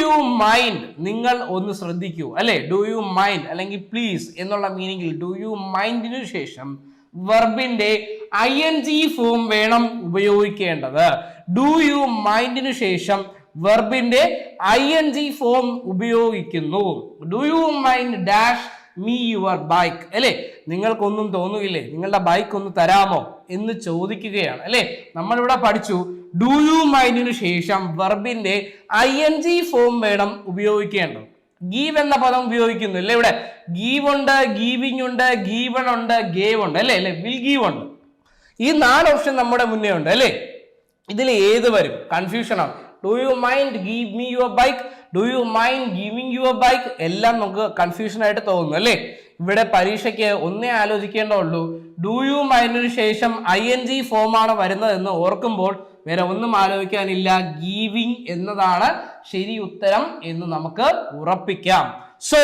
You mind, നിങ്ങൾ ഒന്ന് ശ്രദ്ധിക്കൂ അല്ലെ. ഡു യു മൈൻഡ് അല്ലെങ്കിൽ പ്ലീസ് എന്നുള്ള മീനിങ്ങിൽ ഡു യു മൈൻഡിനു ശേഷം വെർബിന്റെ ING ഫോം വേണം ഉപയോഗിക്കേണ്ടത്. ഡു യു മൈൻഡിനു ശേഷം വെർബിന്റെ ING ഫോം ഉപയോഗിക്കുന്നു. Do you mind dash me your bike അല്ലെ. നിങ്ങൾക്കൊന്നും തോന്നുകയില്ലേ, നിങ്ങളുടെ ബൈക്ക് ഒന്ന് തരാമോ എന്ന് ചോദിക്കുകയാണ് അല്ലെ. നമ്മളിവിടെ പഠിച്ചു ഡു യു മൈൻഡിനു ശേഷം വെർബിന്റെ ING ഫോം വേണം ഉപയോഗിക്കേണ്ടത്. ഗീവ് എന്ന പദം ഉപയോഗിക്കുന്നു അല്ലെ. ഇവിടെ ഗീവ് ഉണ്ട്, ഗീവിംഗ് ഉണ്ട്, ഗീവൺ ഉണ്ട്, ഗേവ് ഉണ്ട് അല്ലെ അല്ലെ വിൽ ഗീവ് ഉണ്ട്. ഈ 4 ഓപ്ഷൻ നമ്മുടെ മുന്നേ ഉണ്ട് അല്ലെ. ഇതിൽ ഏത് വരും? കൺഫ്യൂഷൻ ആണ്. Do you mind give me your bike, do you mind giving your bike, എല്ലാം നമുക്ക് കൺഫ്യൂഷൻ ആയിട്ട് തോന്നുന്നു അല്ലെ. ഇവിടെ പരീക്ഷയ്ക്ക് ഒന്നേ ആലോചിക്കേണ്ടതുള്ളൂ, ഡു യു മൈൻഡിന് ശേഷം ING ഫോം ആണ് വരുന്നത് എന്ന് ഓർക്കുമ്പോൾ വേറെ ഒന്നും ആലോചിക്കാനില്ല. ഗീവിംഗ് എന്നതാണ് ശരി ഉത്തരം എന്ന് നമുക്ക് ഉറപ്പിക്കാം. സോ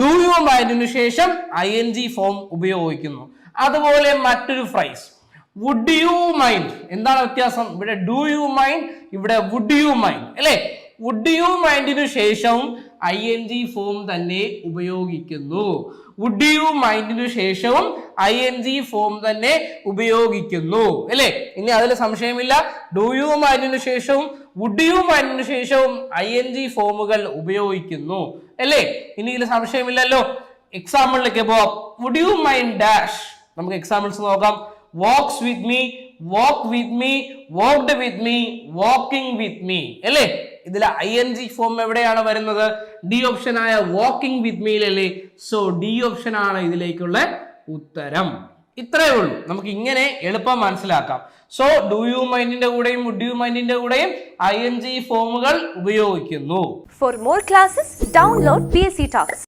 ഡു യു മൈൻഡിന് ശേഷം ING ഫോം ഉപയോഗിക്കുന്നു. അതുപോലെ മറ്റൊരു ഫ്രൈസ് വുഡ് യു മൈൻഡ്. എന്താണ് വ്യത്യാസം? ഇവിടെ ഡു യു മൈൻഡ്, ഇവിടെ വുഡ് യു മൈൻഡ് അല്ലെ. വുഡ് യു മൈൻഡിനു ശേഷവും ING ഫോം തന്നെ ഉപയോഗിക്കുന്നു. വുഡ് യു മൈൻഡിനു ശേഷവും ING ഫോം തന്നെ ഉപയോഗിക്കുന്നു അല്ലെ. ഇനി അതിൽ സംശയമില്ല, ഡു യു മൈൻഡിനു ശേഷവും വുഡ് യു മൈൻഡിനു ശേഷവും ING ഫോമുകൾ ഉപയോഗിക്കുന്നു അല്ലെ. ഇനി ഇതിൽ സംശയമില്ലല്ലോ. എക്സാമ്പിളിലേക്ക് പോവാം. Would you mind dash. നമുക്ക് എക്സാമ്പിൾസ് നോക്കാം. walks with me, walk with me, walked with me, walking with me അല്ലേ. ഇതിൽ ING ഫോം എവിടെയാണ് വരുന്നത്? ഡി ഓപ്ഷൻ ആയ വാക്കിംഗ് വിത്ത് മീയിലല്ലേ. സോ ഡി ഓപ്ഷൻ ആണ് ഇതിലേക്കുള്ള ഉത്തരം. ഇത്രയേ ഉള്ളൂ. നമുക്ക് ഇങ്ങനെ എളുപ്പം മനസ്സിലാക്കാം. സോ ഡു യു മൈൻഡിന്റെ കൂടെയും വുഡ് യു മൈൻഡിന്റെ കൂടെയും ING ഫോമുകൾ ഉപയോഗിക്കുന്നു. For more classes, download PSCtalks.